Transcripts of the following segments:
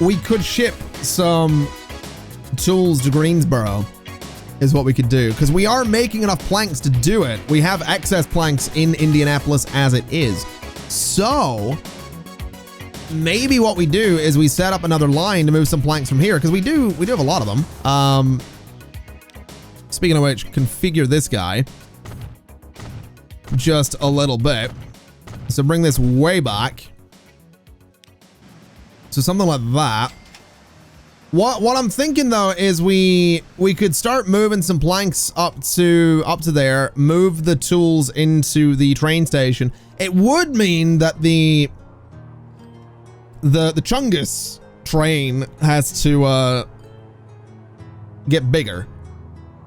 we could ship some tools to Greensboro is what we could do, because we are making enough planks to do it. We have excess planks in Indianapolis as it is. So maybe what we do is we set up another line to move some planks from here, because we do have a lot of them. Speaking of which, configure this guy just a little bit. So bring this way back. So something like that. What I'm thinking though is we could start moving some planks up to there, move the tools into the train station. It would mean that the Chungus train has to get bigger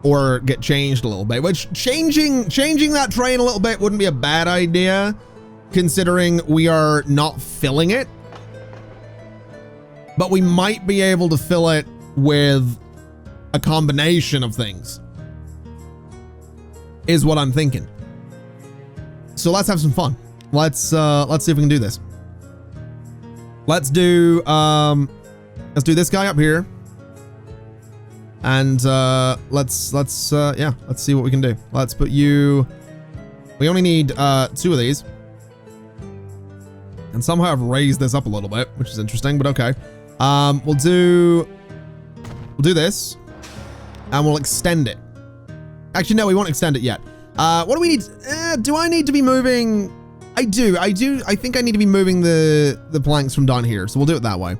or get changed a little bit, which changing that train a little bit wouldn't be a bad idea, considering we are not filling it. But we might be able to fill it with a combination of things, is what I'm thinking. So let's have some fun. Let's see if we can do this. Let's do this guy up here. And let's see what we can do. Let's put you, we only need 2 of these. And somehow I've raised this up a little bit, which is interesting, but okay. We'll do this, and we'll extend it. Actually, no, we won't extend it yet. What do we need? Do I need to be moving? I do. I think I need to be moving the planks from down here. So we'll do it that way.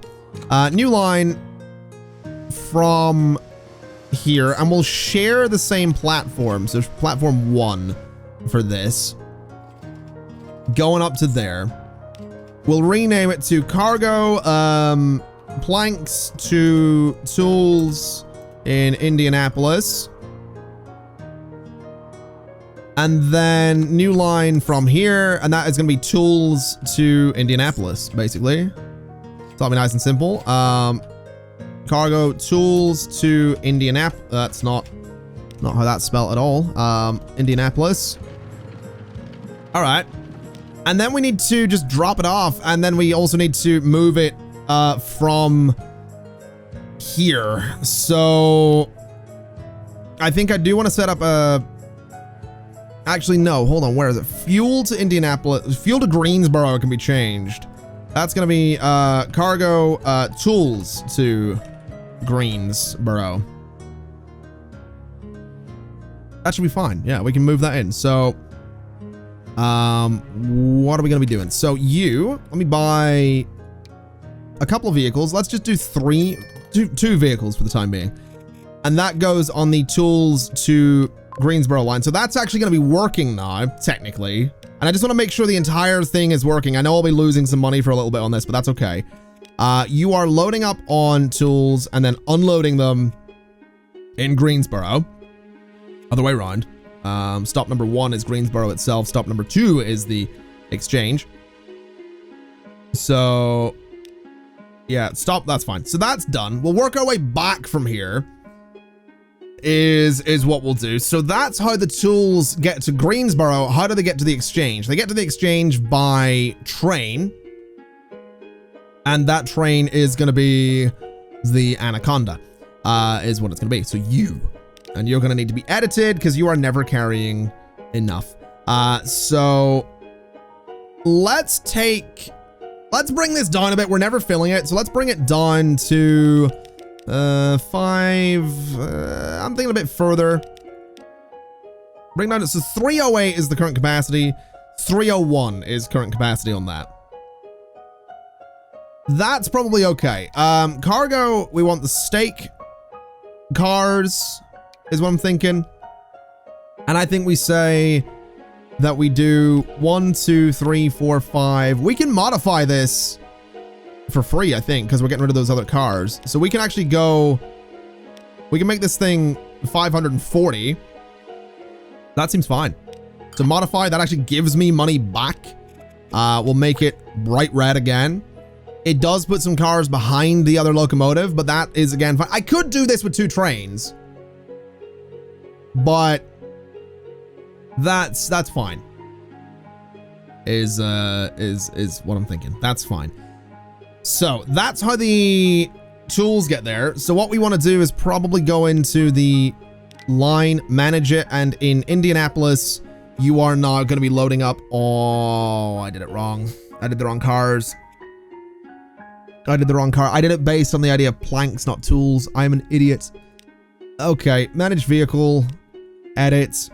New line from here, and we'll share the same platform. So platform 1 for this, going up to there. We'll rename it to cargo, planks to tools in Indianapolis. And then new line from here, and that is going to be tools to Indianapolis, basically. So that'll be nice and simple. Cargo tools to Indianapolis. That's not how that's spelled at all. Indianapolis. All right. And then we need to just drop it off, and then we also need to move it from here. So I think I do want to set up a... Actually, no, hold on. Where is it? Fuel to Indianapolis. Fuel to Greensboro can be changed. That's going to be cargo tools to Greensboro. That should be fine. Yeah, we can move that in. So what are we going to be doing? So let me buy a couple of vehicles. Let's just do two vehicles for the time being. And that goes on the tools to Greensboro line. So that's actually going to be working now, technically. And I just want to make sure the entire thing is working. I know I'll be losing some money for a little bit on this, but that's okay. You are loading up on tools and then unloading them in Greensboro. Other way around. Stop number 1 is Greensboro itself. Stop number 2 is the exchange. So yeah, that's fine. So that's done. We'll work our way back from here. Is what we'll do. So that's how the tools get to Greensboro. How do they get to the exchange? They get to the exchange by train. And that train is going to be the Anaconda, is what it's going to be. So and you're going to need to be edited because you are never carrying enough. So let's bring this down a bit. We're never filling it. So let's bring it down to 5. I'm thinking a bit further. Bring down, so 308 is the current capacity. 301 is current capacity on that. That's probably okay. Cargo, we want the stake cars is what I'm thinking. And I think we say that we do 1, 2, 3, 4, 5. We can modify this for free, I think, because we're getting rid of those other cars. So we can actually we can make this thing 540. That seems fine. To modify, that actually gives me money back. We'll make it bright red again. It does put some cars behind the other locomotive, but that is again fine. I could do this with 2 trains, but that's fine. Is what I'm thinking. That's fine. So that's how the tools get there. So what we want to do is probably go into the line, manage it, and in Indianapolis, you are now going to be loading up. Oh, I did it wrong. I did the wrong cars. I did the wrong car. I did it based on the idea of planks, not tools. I'm an idiot. Okay, manage vehicle, edit.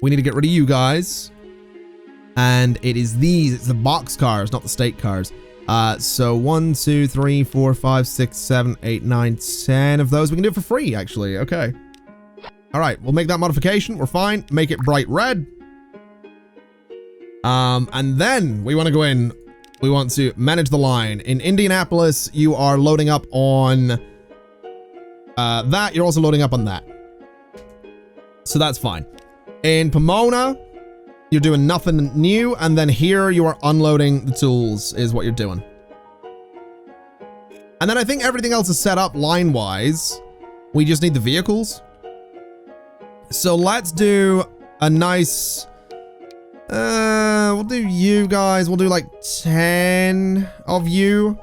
We need to get rid of you guys. And it is these, it's the box cars, not the state cars. So 1, 2, 3, 4, 5, 6, 7, 8, 9, 10 of those. We can do it for free, actually. Okay. All right, we'll make that modification. We're fine. Make it bright red. And then we want to go in. We want to manage the line. In Indianapolis, you are loading up on that. You're also loading up on that. So that's fine. In Pomona, you're doing nothing new. And then here you are unloading the tools is what you're doing. And then I think everything else is set up line-wise. We just need the vehicles. So let's do a nice... we'll do you guys. We'll do like 10 of you,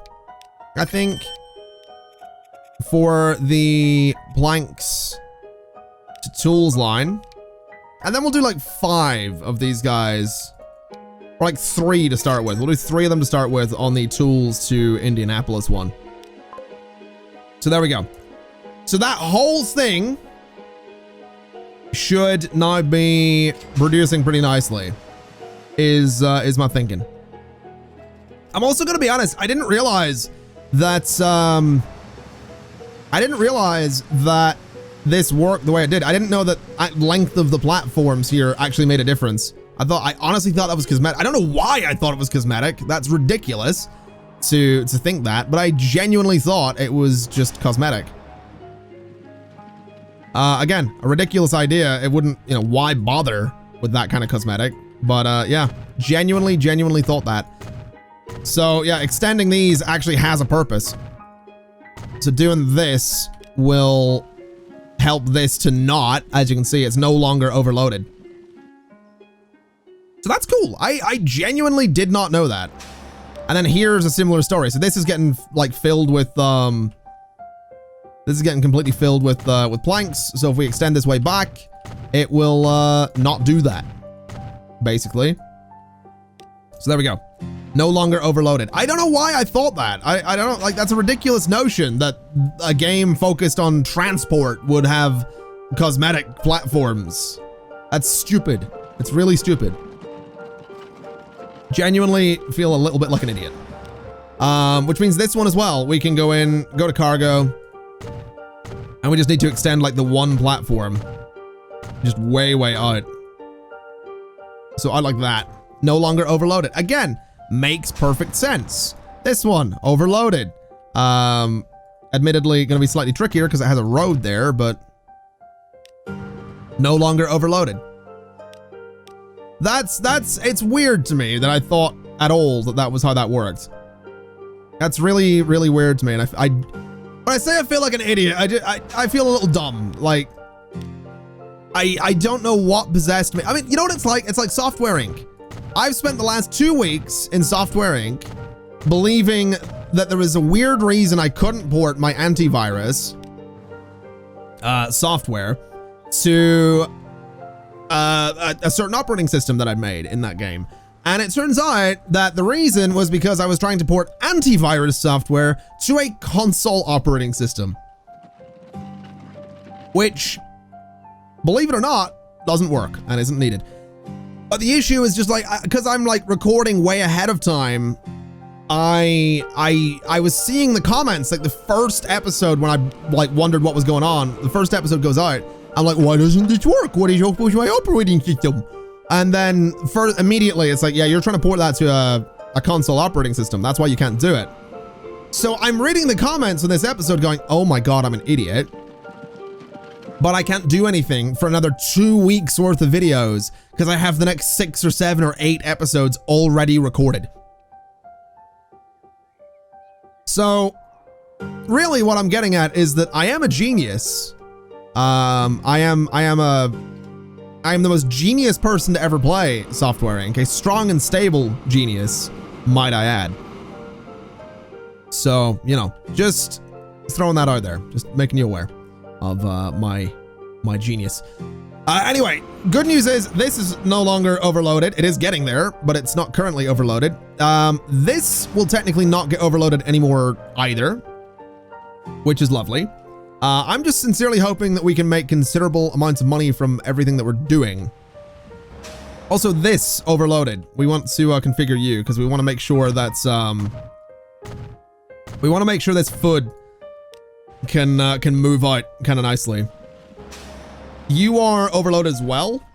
I think, for the planks to tools line. And then we'll do like 5 of these guys, or like 3 to start with. We'll do 3 of them to start with on the tools to Indianapolis one. So there we go. So that whole thing should now be producing pretty nicely. Is my thinking. I'm also gonna be honest, I didn't realize that this worked the way it did. I didn't know that length of the platforms here actually made a difference. I honestly thought that was cosmetic. I don't know why I thought it was cosmetic. That's ridiculous to think that, but I genuinely thought it was just cosmetic. Again, a ridiculous idea. It wouldn't, you know, why bother with that kind of cosmetic? But yeah, genuinely thought that. So yeah, extending these actually has a purpose. So doing this will help this to not, as you can see, it's no longer overloaded. So that's cool. I genuinely did not know that. And then here's a similar story. So this is getting like filled with, this is getting completely filled with planks. So if we extend this way back, it will not do that, basically. So there we go. No longer overloaded. I don't know why I thought that. I don't know, like, that's a ridiculous notion that a game focused on transport would have cosmetic platforms. That's stupid. It's really stupid. Genuinely feel a little bit like an idiot. Which means this one as well, we can go in, go to cargo, and we just need to extend like the one platform just way out. So I like that. No longer overloaded. Again, makes perfect sense. This one, overloaded. Admittedly, gonna be slightly trickier because it has a road there, but no longer overloaded. It's weird to me that I thought at all that was how that worked. That's really weird to me. And when I say I feel like an idiot, I feel a little dumb. Like, I don't know what possessed me. I mean, you know what it's like? It's like Software Inc. I've spent the last 2 weeks in Software Inc. believing that there was a weird reason I couldn't port my antivirus software to a certain operating system that I'd made in that game. And it turns out that the reason was because I was trying to port antivirus software to a console operating system. Which, believe it or not, doesn't work and isn't needed. But the issue is just like, because I'm like recording way ahead of time, I was seeing the comments, like the first episode when I like wondered what was going on, the first episode goes out. I'm like, why doesn't this work? What is my operating system? And then immediately it's like, yeah, you're trying to port that to a console operating system. That's why you can't do it. So I'm reading the comments on this episode going, oh my God, I'm an idiot. But I can't do anything for another 2 weeks worth of videos because I have the next 6 or 7 or 8 episodes already recorded. So really what I'm getting at is that I am a genius. I am the most genius person to ever play Software Inc. A strong and stable genius, might I add. So, you know, just throwing that out there, just making you aware of my genius. Anyway, good news is this is no longer overloaded. It is getting there, but it's not currently overloaded. This will technically not get overloaded anymore either, which is lovely. I'm just sincerely hoping that we can make considerable amounts of money from everything that we're doing. Also, this overloaded. We want to configure you because we want to make sure that's we want to make sure this food can move out kind of nicely. You are overloaded as well,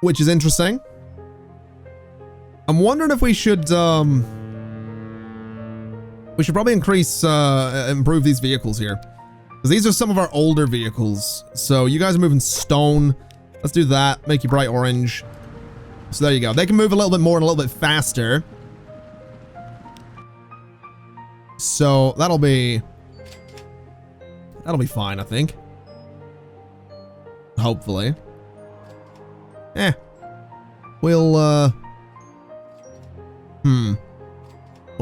which is interesting. I'm wondering if we should probably improve these vehicles here. Because these are some of our older vehicles. So you guys are moving stone. Let's do that. Make you bright orange. So there you go. They can move a little bit more and a little bit faster. So that'll be fine, I think. Hopefully. We'll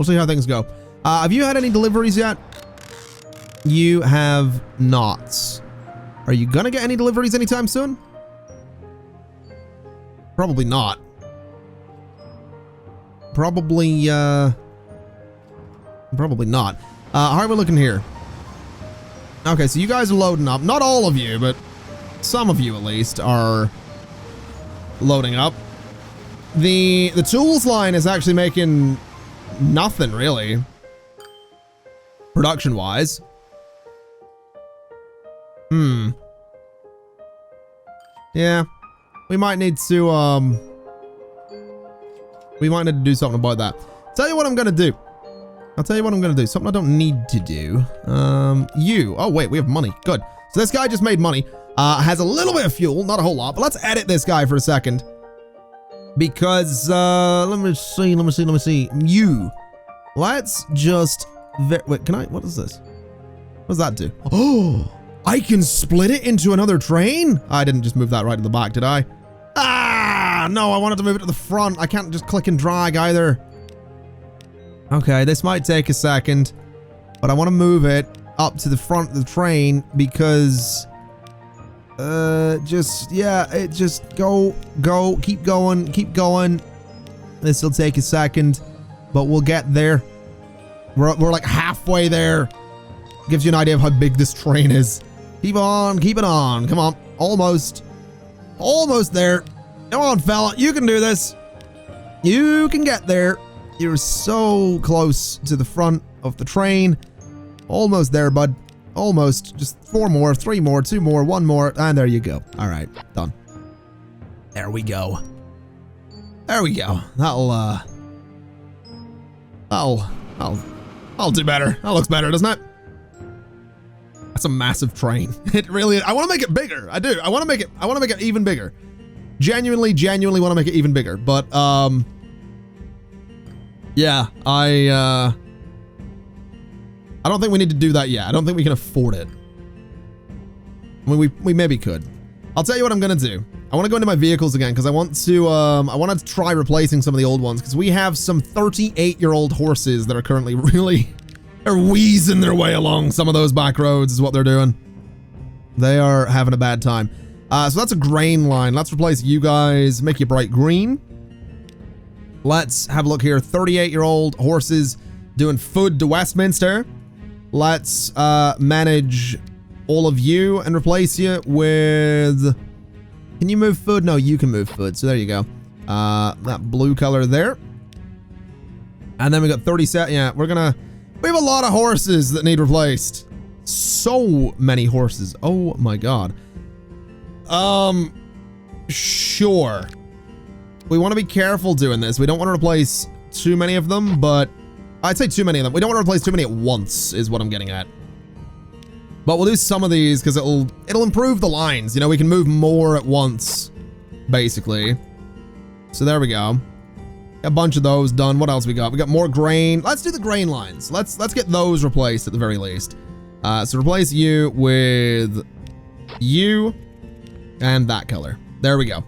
see how things go. Have you had any deliveries yet? You have not. Are you gonna get any deliveries anytime soon? Probably not. Probably not. How are we looking here? Okay, so you guys are loading up. Not all of you, but some of you at least are loading up. The tools line is actually making nothing really, production wise. Yeah, we might need to do something about that. Tell you what I'm gonna do. I'll tell you what I'm gonna do. Something I don't need to do. Oh wait, we have money. Good. So this guy just made money. Has a little bit of fuel, not a whole lot, but let's edit this guy for a second. Because, let me see. Let's just, wait, can I, what is this? What does that do? Oh, I can split it into another train? I didn't just move that right to the back, did I? Ah, no, I wanted to move it to the front. I can't just click and drag either. Okay, this might take a second, but I want to move it up to the front of the train because, just go, keep going. This will take a second, but we'll get there. We're like halfway there. Gives you an idea of how big this train is. Keep on, keep it on. Come on, almost there. Come on, fella, you can do this. You can get there. You're so close to the front of the train. Almost there, bud. Almost. Just 4 more, 3 more, 2 more, 1 more, and there you go. All right, done. There we go. There we go. That'll do better. That looks better, doesn't it? That's a massive train. It really is. I want to make it bigger. I do. I want to make it even bigger. Genuinely want to make it even bigger. But yeah, I don't think we need to do that yet. I don't think we can afford it. I mean, we maybe could. I'll tell you what I'm gonna do. I want to go into my vehicles again because I want to try replacing some of the old ones because we have some 38-year-old horses that are currently they're wheezing their way along some of those back roads is what they're doing. They are having a bad time. So that's a grain line. Let's replace you guys, make you bright green. Let's have a look here. 38-year-old horses doing food to Westminster. Let's manage all of you and replace you with... Can you move food? No, you can move food. So there you go. That blue color there. And then we got 37. Yeah, we have a lot of horses that need replaced. So many horses. Oh my God. Sure. We want to be careful doing this. We don't want to replace too many of them, but I'd say too many of them. We don't want to replace too many at once is what I'm getting at. But we'll do some of these because it'll improve the lines. You know, we can move more at once, basically. So there we go. A bunch of those done. What else we got? We got more grain. Let's do the grain lines. Let's get those replaced at the very least. So replace you with you and that color. There we go.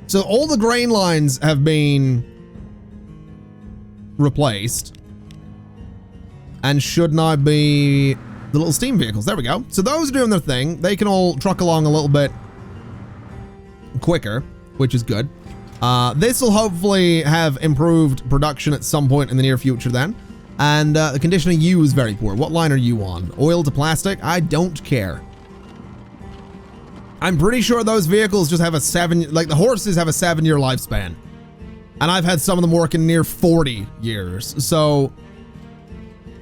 So all the grain lines have been replaced. and should now be the little steam vehicles. There we go. So those are doing their thing. They can all truck along a little bit quicker, which is good. This will hopefully have improved production at some point in the near future then. And the condition of you is very poor. What line are you on? Oil to plastic? I don't care. I'm pretty sure those vehicles just have like the horses have a 7-year lifespan. And I've had some of them working near 40 years. So,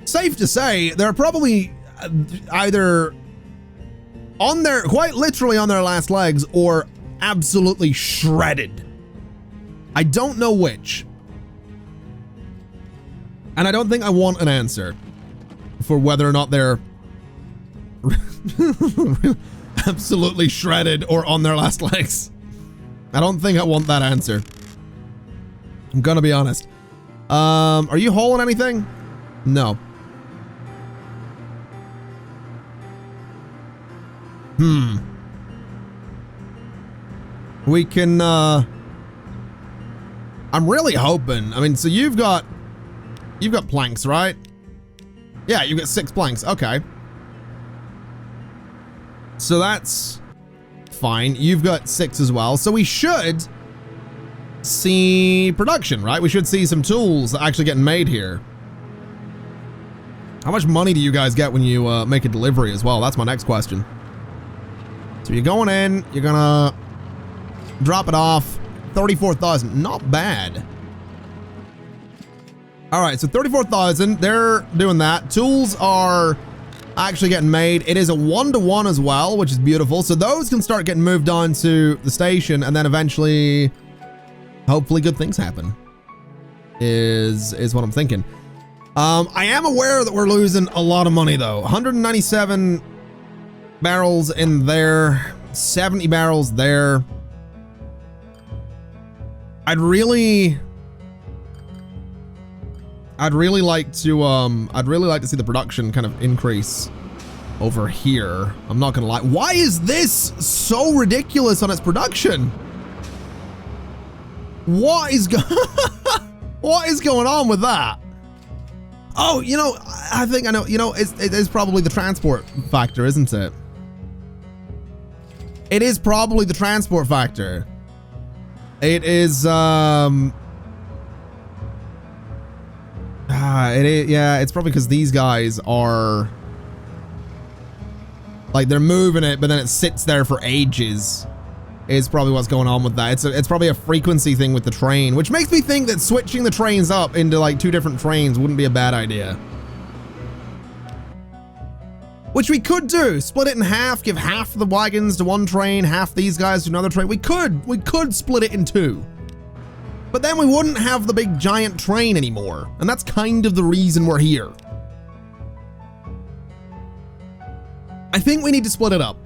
safe to say, they're probably either on their, quite literally on their last legs, or absolutely shredded. I don't know which. And I don't think I want an answer for whether or not they're absolutely shredded or on their last legs. I don't think I want that answer. I'm gonna be honest. Are you hauling anything? No. We can, I'm really hoping, I mean, so you've got planks, right? Yeah, you've got 6 planks, okay. So that's fine. You've got 6 as well. So we should see production, right? We should see some tools actually getting made here. How much money do you guys get when you make a delivery as well? That's my next question. So you're going in, you're gonna drop it off. 34,000, not bad. All right, so 34,000, they're doing that. Tools are actually getting made. It is a 1-to-1 as well, which is beautiful. So those can start getting moved on to the station, and then eventually, hopefully good things happen, is what I'm thinking. I am aware that we're losing a lot of money though. 197 barrels in there, 70 barrels there. I'd really like to see the production kind of increase over here. I'm not gonna lie. Why is this so ridiculous on its production? What is going on with that? Oh, you know, I think I know. You know, it is probably the transport factor, isn't it? It is probably the transport factor. It is, it is, yeah, it's probably because these guys are, like, they're moving it, but then it sits there for ages, is probably what's going on with that. It's probably a frequency thing with the train, which makes me think that switching the trains up into, like, 2 different trains wouldn't be a bad idea. Which we could do. Split it in half, give half the wagons to one train, half these guys to another train. We could split it in 2. But then we wouldn't have the big giant train anymore. And that's kind of the reason we're here. I think we need to split it up.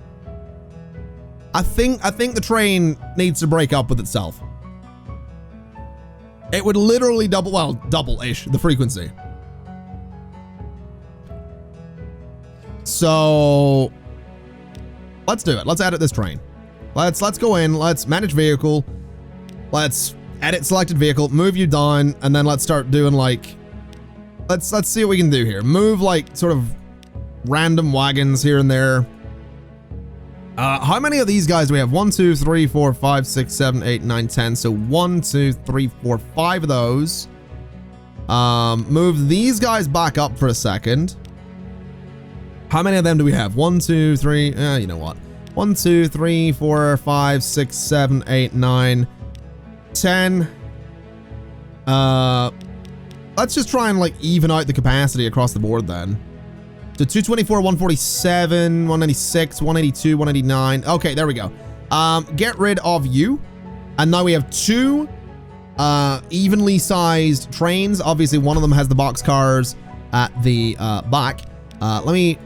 I think the train needs to break up with itself. It would literally double-ish the frequency. So let's do it. Let's edit this train. Let's go in. Let's manage vehicle. Let's edit selected vehicle. Move you down, and then let's start doing like. Let's see what we can do here. Move like sort of random wagons here and there. How many of these guys do we have? 1, 2, 3, 4, 5, 6, 7, 8, 9, 10. So 1, 2, 3, 4, 5 of those. Move these guys back up for a second. How many of them do we have? 1, 2, 3, you know what? 1, 2, 3, 4, 5, 6, 7, 8, 9, 10. Let's just try and like even out the capacity across the board then. So 224, 147, 196, 182, 189. Okay, there we go. Get rid of you. And now we have 2 evenly sized trains. Obviously, one of them has the boxcars at the back. Let me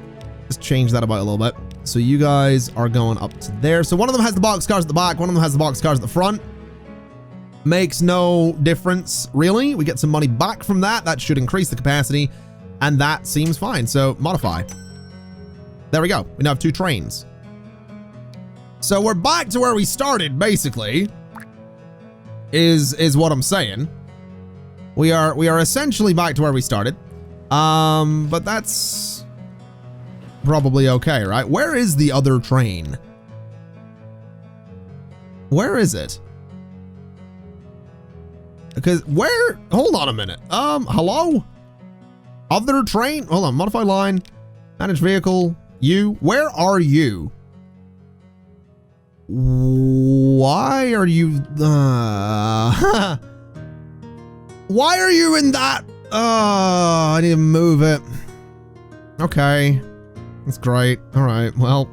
just change that about a little bit. So you guys are going up to there. So one of them has the boxcars at the back. One of them has the boxcars at the front. Makes no difference, really. We get some money back from that. That should increase the capacity. And that seems fine. So modify. There we go. We now have 2 trains. So we're back to where we started, basically. Is what I'm saying. We are essentially back to where we started. But that's probably okay, right? Where is the other train? Where is it? Because hold on a minute. Hello? Other train? Hold on, modify line, manage vehicle, where are you? Why are you, why are you in that? I need to move it. Okay. That's great. All right, well.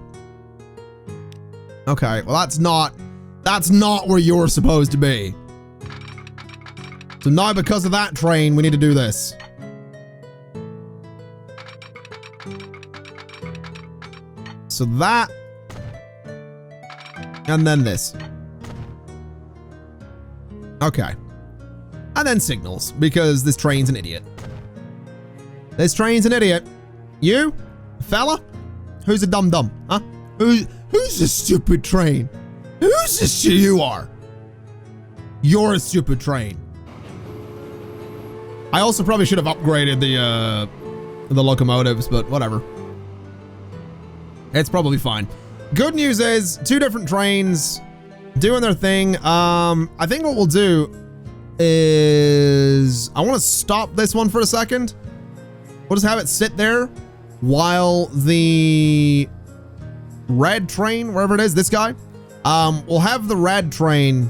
Okay, well that's not where you're supposed to be. So now because of that train, we need to do this. So that, and then this. Okay. And then signals, because this train's an idiot. This train's an idiot. You, fella? Who's a dum-dum, huh? Who's a stupid train? Who's this shit you are? You're a stupid train. I also probably should have upgraded the locomotives, but whatever. It's probably fine. Good news is 2 different trains doing their thing. I think what we'll do is I want to stop this one for a second. We'll just have it sit there while the red train, wherever it is, this guy, we'll have the red train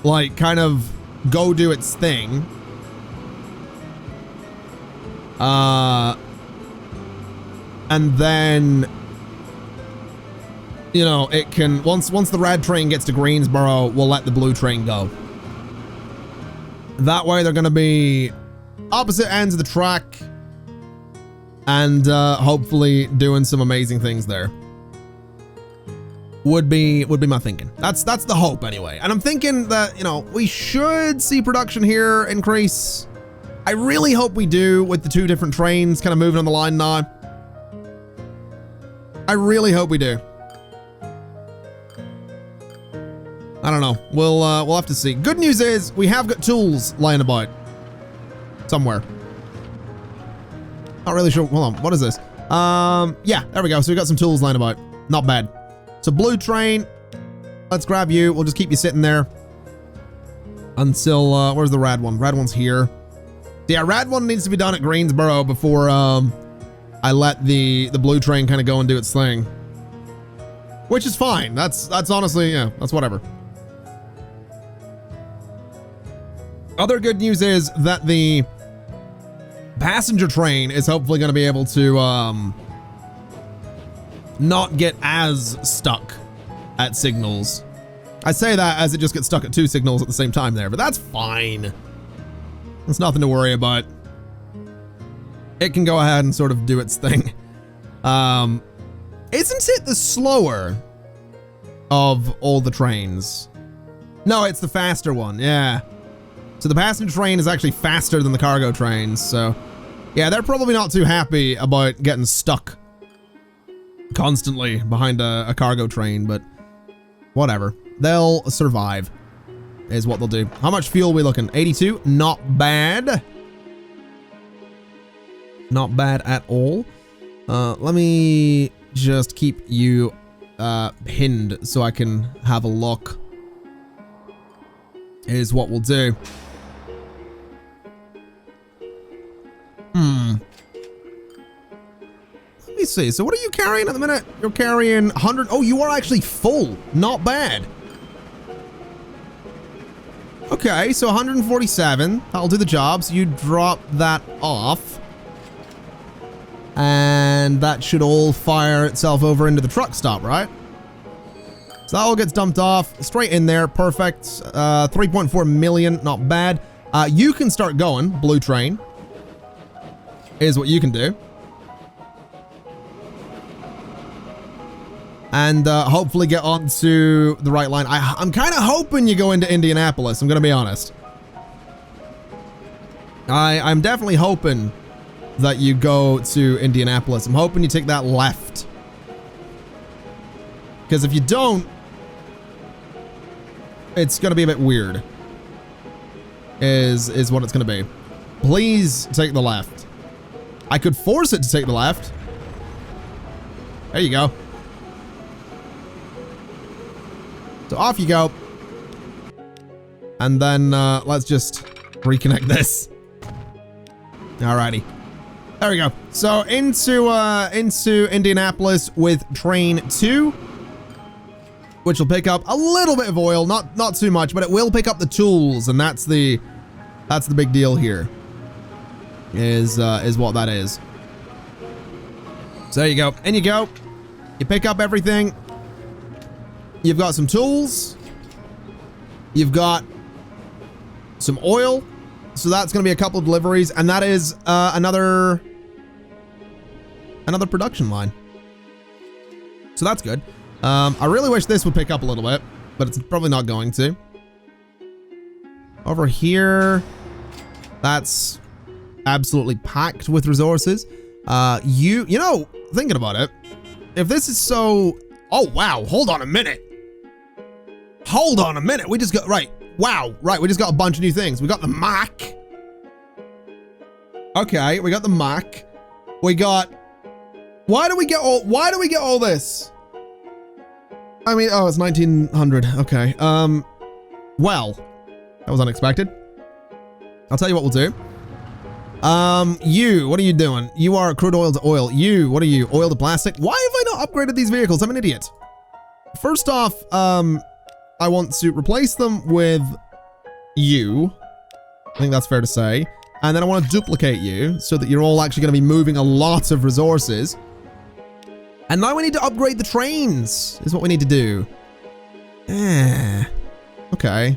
like kind of go do its thing. And then, you know, it can, once the red train gets to Greensboro, we'll let the blue train go. That way they're going to be opposite ends of the track and hopefully doing some amazing things there. Would be my thinking. That's the hope anyway. And I'm thinking that, you know, we should see production here increase. I really hope we do with the 2 different trains kind of moving on the line now. I really hope we do. I don't know. We'll have to see. Good news is we have got tools lying about somewhere. Not really sure. Hold on. What is this? Yeah, there we go. So we got some tools lying about. Not bad. So blue train. Let's grab you. We'll just keep you sitting there until where's the red one? Red one's here. Yeah, red one needs to be done at Greensboro before I let the blue train kind of go and do its thing. Which is fine. That's honestly, yeah, that's whatever. Other good news is that the passenger train is hopefully going to be able to not get as stuck at signals. I say that as it just gets stuck at 2 signals at the same time there, but that's fine. It's nothing to worry about. It can go ahead and sort of do its thing. Isn't it the slower of all the trains? No, it's the faster one, yeah. So the passenger train is actually faster than the cargo trains, so yeah, they're probably not too happy about getting stuck constantly behind a cargo train, but whatever. They'll survive, is what they'll do. How much fuel are we looking? 82? Not bad. Not bad at all. Let me just keep you pinned so I can have a look. Is what we'll do. Let me see. So what are you carrying at the minute? You're carrying 100. Oh, you are actually full. Not bad. Okay, so 147. That'll do the job. So you drop that off. And that should all fire itself over into the truck stop, right? So that all gets dumped off. Straight in there. Perfect. 3.4 million. Not bad. You can start going. Blue train. Is what you can do. And hopefully get onto the right line. I'm kind of hoping you go into Indianapolis. I'm going to be honest. I'm definitely hoping that you go to Indianapolis. I'm hoping you take that left. Because if you don't, it's going to be a bit weird. Is what it's going to be. Please take the left. I could force it to take the left. There you go. So off you go. And then let's just reconnect this. Alrighty. There we go. So into Indianapolis with train 2, which will pick up a little bit of oil, not too much, but it will pick up the tools, and that's the big deal here. Is what that is. So there you go. In you go. You pick up everything. You've got some tools. You've got some oil. So that's going to be a couple of deliveries, and that is another production line. So that's good. I really wish this would pick up a little bit, but it's probably not going to. Over here, that's absolutely packed with resources. You know, thinking about it, if this is so... Oh, wow. Hold on a minute. Hold on a minute. We just got... Right. Wow. Right. We just got a bunch of new things. We got the Mac. Okay. We got the Mac. We got... Why do we get all this? I mean, oh, it's 1900. Okay. Well, that was unexpected. I'll tell you what we'll do. You, what are you doing? You are crude oil to oil. You, what are you? Oil to plastic? Why have I not upgraded these vehicles? I'm an idiot. First off, I want to replace them with you. I think that's fair to say. And then I want to duplicate you so that you're all actually going to be moving a lot of resources. And now we need to upgrade the trains, is what we need to do. Okay.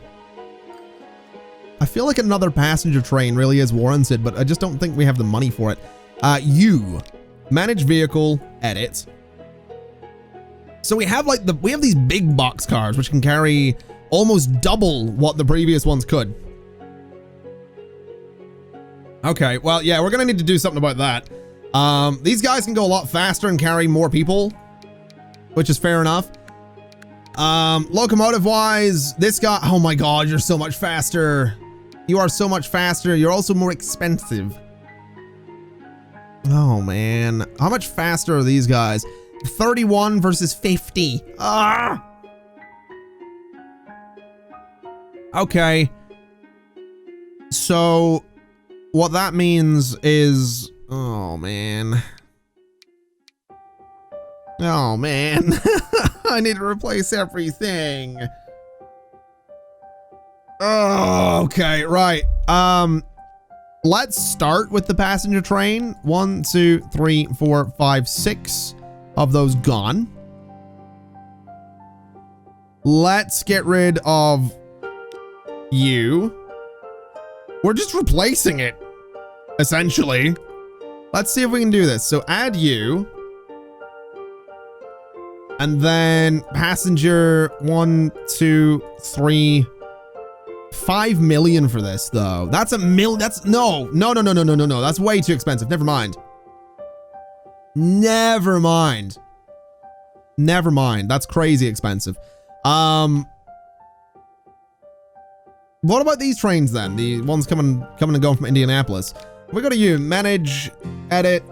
I feel like another passenger train really is warranted, but I just don't think we have the money for it. You manage vehicle, edit. So we have like we have these big box cars which can carry almost double what the previous ones could. Okay, well, yeah, we're gonna need to do something about that. These guys can go a lot faster and carry more people, which is fair enough. Locomotive wise, this guy, oh my God, you're so much faster. You are so much faster. You're also more expensive. Oh man, how much faster are these guys? 31 versus 50. Ah. Okay. So what that means is, oh man. Oh man. I need to replace everything. Oh, okay, right. Let's start with the passenger train. 1, 2, 3, 4, 5, 6 of those gone. Let's get rid of you. We're just replacing it, essentially. Let's see if we can do this. So add you. And then passenger 1, 2, 3, 5 million for this though. That's a that's no. That's way too expensive. Never mind. Never mind. That's crazy expensive. What about these trains then? The ones coming and going from Indianapolis. We go to you, manage, edit.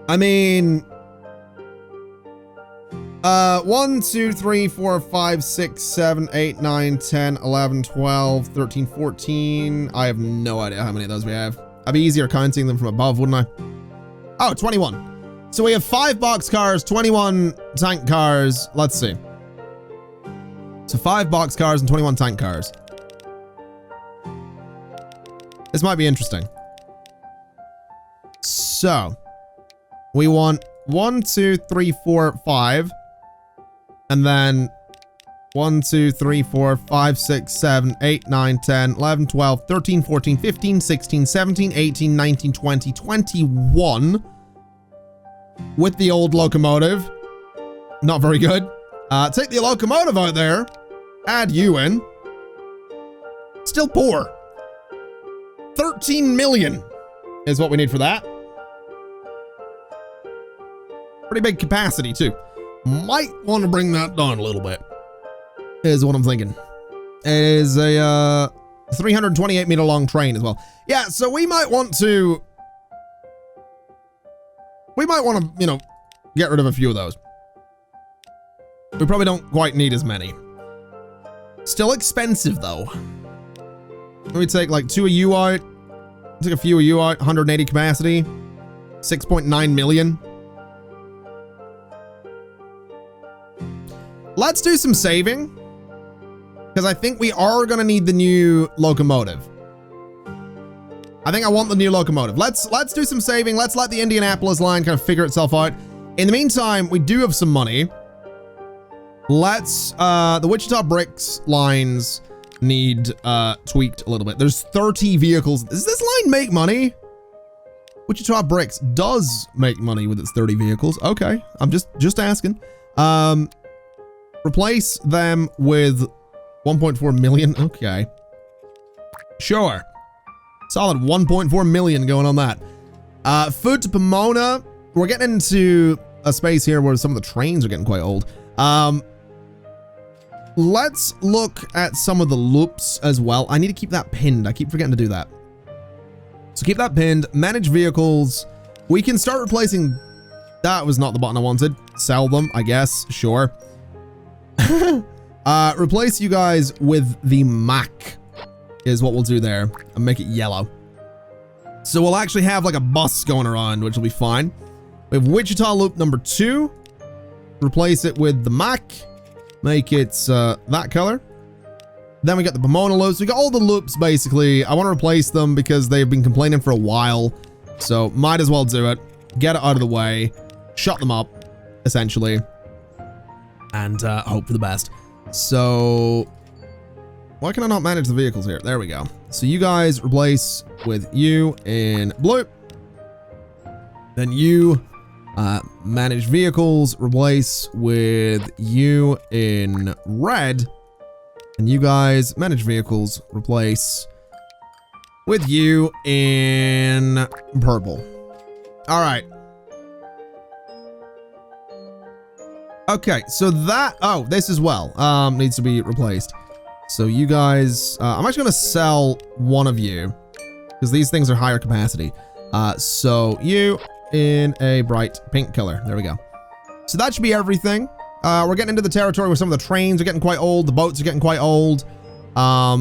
I mean, 1, 2, 3, 4, 5, 6, 7, 8, 9, 10, 11, 12, 13, 14. I have no idea how many of those we have. I'd be easier counting them from above, wouldn't I? Oh, 21. So we have 5 box cars, 21 tank cars. Let's see. So 5 box cars and 21 tank cars. This might be interesting. So we want 1, 2, 3, 4, 5. And then 1, 2, 3, 4, 5, 6, 7, 8, 9, 10, 11, 12, 13, 14, 15, 16, 17, 18, 19, 20, 21 with the old locomotive. Not very good. Take the locomotive out there. Add you in. Still poor. 13 million is what we need for that. Pretty big capacity too. Might want to bring that down a little bit, is what I'm thinking. It is a 328 meter long train as well. Yeah, so we might want to, you know, get rid of a few of those. We probably don't quite need as many. Still expensive though. Let me take like 2 of you out. Take a few of you out. 180 capacity. 6.9 million. Let's do some saving, because I think we are going to need the new locomotive. I think I want the new locomotive. Let's do some saving. Let's let the Indianapolis line kind of figure itself out. In the meantime, we do have some money. Let's, the Wichita Bricks lines need tweaked a little bit. There's 30 vehicles. Does this line make money? Wichita Bricks does make money with its 30 vehicles. Okay, I'm just asking. Replace them with 1.4 million. Okay. Sure. Solid 1.4 million going on that. Food to Pomona. We're getting into a space here where some of the trains are getting quite old. Let's look at some of the loops as well. I need to keep that pinned. I keep forgetting to do that. So keep that pinned. Manage vehicles. We can start replacing. That was not the button I wanted. Sell them, I guess. Sure. Replace you guys with the Mac is what we'll do there, and make it yellow. So we'll actually have like a bus going around, which will be fine. We have Wichita loop number 2. Replace it with the Mac. Make it that color. Then we got the Pomona loops. We got all the loops basically. I want to replace them because they've been complaining for a while. So might as well do it. Get it out of the way. Shut them up, essentially. And hope for the best. So why can I not manage the vehicles here? There we go. So you guys replace with you in blue. Then you manage vehicles, replace with you in red. And you guys manage vehicles, replace with you in purple. All right. Okay, so that, oh, this as well needs to be replaced. So you guys, I'm actually going to sell one of you because these things are higher capacity. So you in a bright pink color. There we go. So that should be everything. We're getting into the territory where some of the trains are getting quite old. The boats are getting quite old.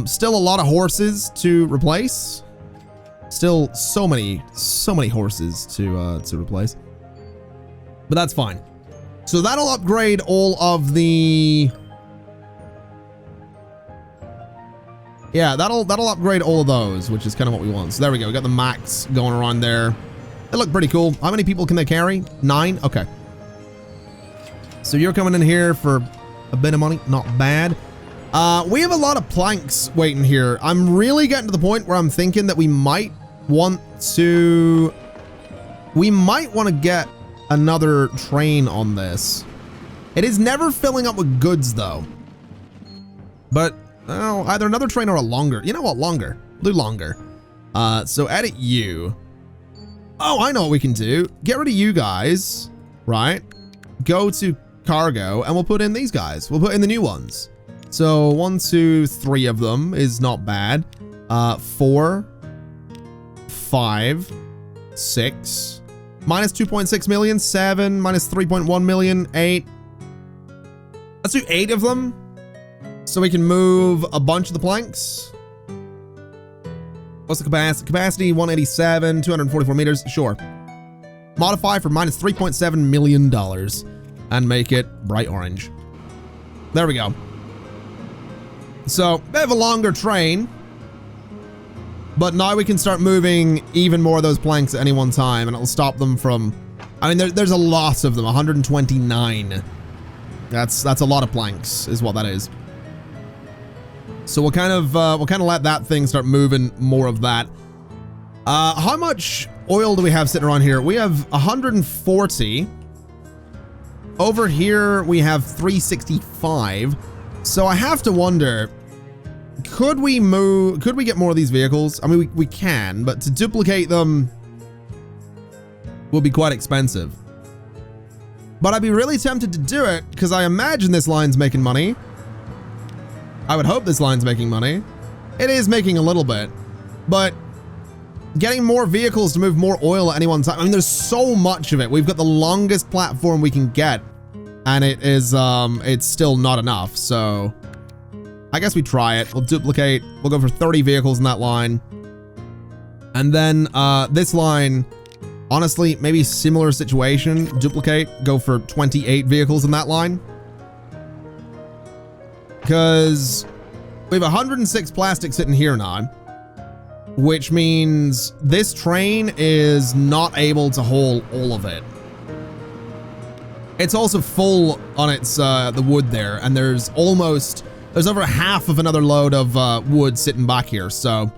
Still a lot of horses to replace. Still so many horses to replace. But that's fine. So that'll upgrade all of the... Yeah, that'll upgrade all of those, which is kind of what we want. So there we go. We got the Max going around there. They look pretty cool. How many people can they carry? 9? Okay. So you're coming in here for a bit of money. Not bad. We have a lot of planks waiting here. I'm really getting to the point where I'm thinking that we might want to get another train on this. It is never filling up with goods though. But oh, either another train or a longer. You know what? Longer. Do longer. So edit you. Oh, I know what we can do. Get rid of you guys, right? Go to cargo and we'll put in these guys. We'll put in the new ones. So 1, 2, 3 of them is not bad. 4, 5, 6, minus 2.6 million, 7, minus 3.1 million, 8. Let's do 8 of them so we can move a bunch of the planks. What's the capacity? Capacity 187, 244 meters. Sure. Modify for minus $3.7 million and make it bright orange. There we go. So, they have a longer train, but now we can start moving even more of those planks at any one time, and it'll stop them from, I mean, there's a lot of them, 129. That's a lot of planks, is what that is. So we'll kind of let that thing start moving more of that. How much oil do we have sitting around here? We have 140. Over here, we have 365. So I have to wonder, could we get more of these vehicles? I mean, we can, but to duplicate them will be quite expensive. But I'd be really tempted to do it because I imagine this line's making money. I would hope this line's making money. It is making a little bit, but getting more vehicles to move more oil at any one time. I mean, there's so much of it. We've got the longest platform we can get, and it is, it's still not enough. So I guess we try it. We'll duplicate. We'll go for 30 vehicles in that line. And then, this line, honestly, maybe similar situation. Duplicate, go for 28 vehicles in that line. Because we have 106 plastic sitting here now, which means this train is not able to haul all of it. It's also full on its, the wood there, and there's over half of another load of, wood sitting back here, so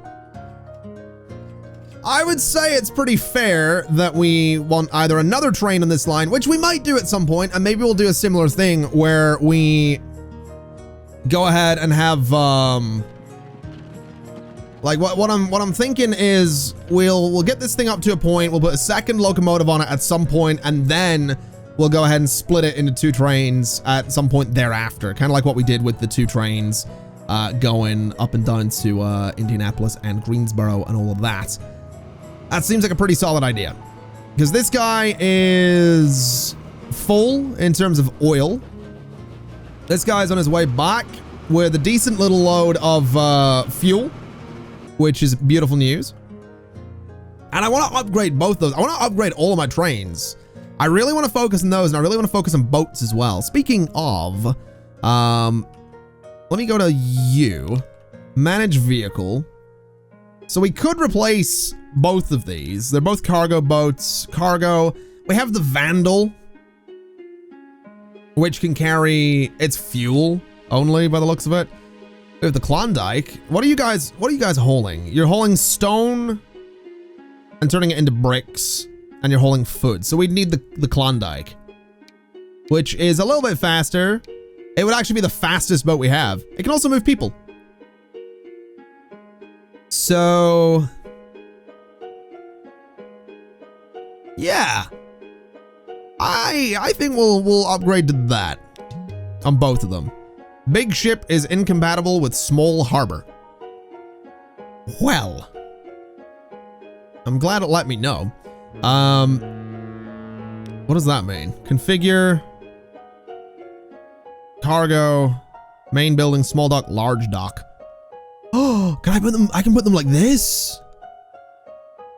I would say it's pretty fair that we want either another train on this line, which we might do at some point, and maybe we'll do a similar thing where we go ahead and have, like what I'm thinking is we'll get this thing up to a point, we'll put a second locomotive on it at some point, and then we'll go ahead and split it into 2 trains at some point thereafter, kind of like what we did with the 2 trains going up and down to Indianapolis and Greensboro and all of that. That seems like a pretty solid idea, because this guy is full in terms of oil. This guy's on his way back with a decent little load of fuel, which is beautiful news. And I want to upgrade both those. I want to upgrade all of my trains. I really want to focus on those, and I really want to focus on boats as well. Speaking of, let me go to you, manage vehicle. So we could replace both of these. They're both cargo boats. Cargo. We have the Vandal, which can carry its fuel only by the looks of it. We have the Klondike. What are you guys hauling? You're hauling stone and turning it into bricks, and you're hauling food. So we'd need the Klondike, which is a little bit faster. It would actually be the fastest boat we have. It can also move people. So yeah, I think we'll upgrade to that on both of them. Big ship is incompatible with small harbor. Well, I'm glad it let me know. What does that mean? Configure cargo, main building, small dock, large dock. Oh, can I put them? I can put them like this.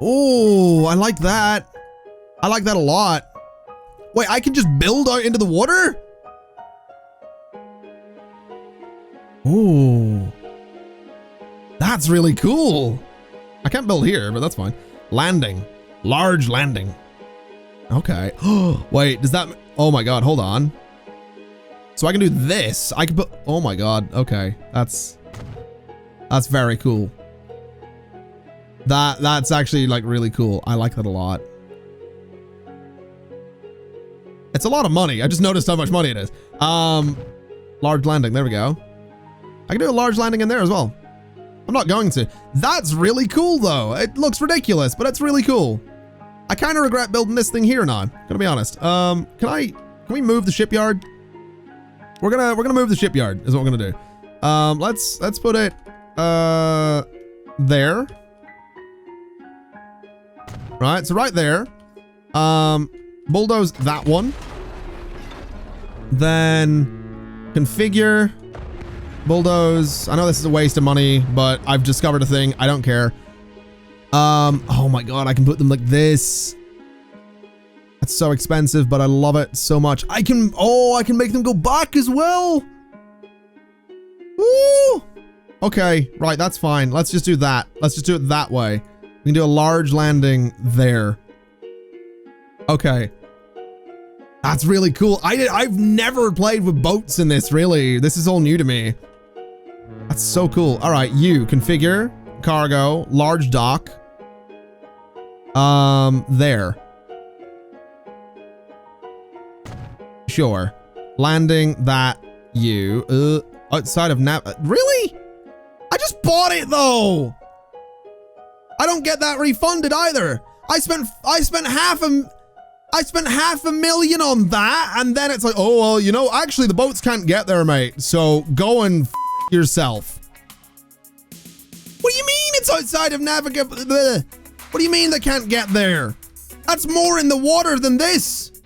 Oh, I like that. I like that a lot. Wait, I can just build out into the water? Oh, that's really cool. I can't build here, but that's fine. Landing, large landing. Okay. Oh, wait, does that, oh my God, hold on. So I can do this. I can put, oh my God. Okay. That's very cool. That's actually like really cool. I like that a lot. It's a lot of money. I just noticed how much money it is. Large landing. There we go. I can do a large landing in there as well. I'm not going to. That's really cool though. It looks ridiculous, but it's really cool. I kind of regret building this thing here now. Gonna be honest. Can we move the shipyard? We're gonna move the shipyard is what we're gonna do. Let's put it there. Right, so right there. Bulldoze that one. Then configure, bulldoze. I know this is a waste of money, but I've discovered a thing. I don't care. Oh my God, I can put them like this. That's so expensive, but I love it so much. I can make them go back as well. Woo! Okay, right, that's fine. Let's just do that. Let's just do it that way. We can do a large landing there. Okay. That's really cool. I've never played with boats in this, really. This is all new to me. That's so cool. All right, you configure cargo, large dock. There. Sure. Landing that you outside of really? I just bought it though. I don't get that refunded either. I spent half a million on that, and then it's like, oh well, you know, actually the boats can't get there, mate. So go and f yourself. What do you mean it's outside of navigable? What do you mean they can't get there? That's more in the water than this.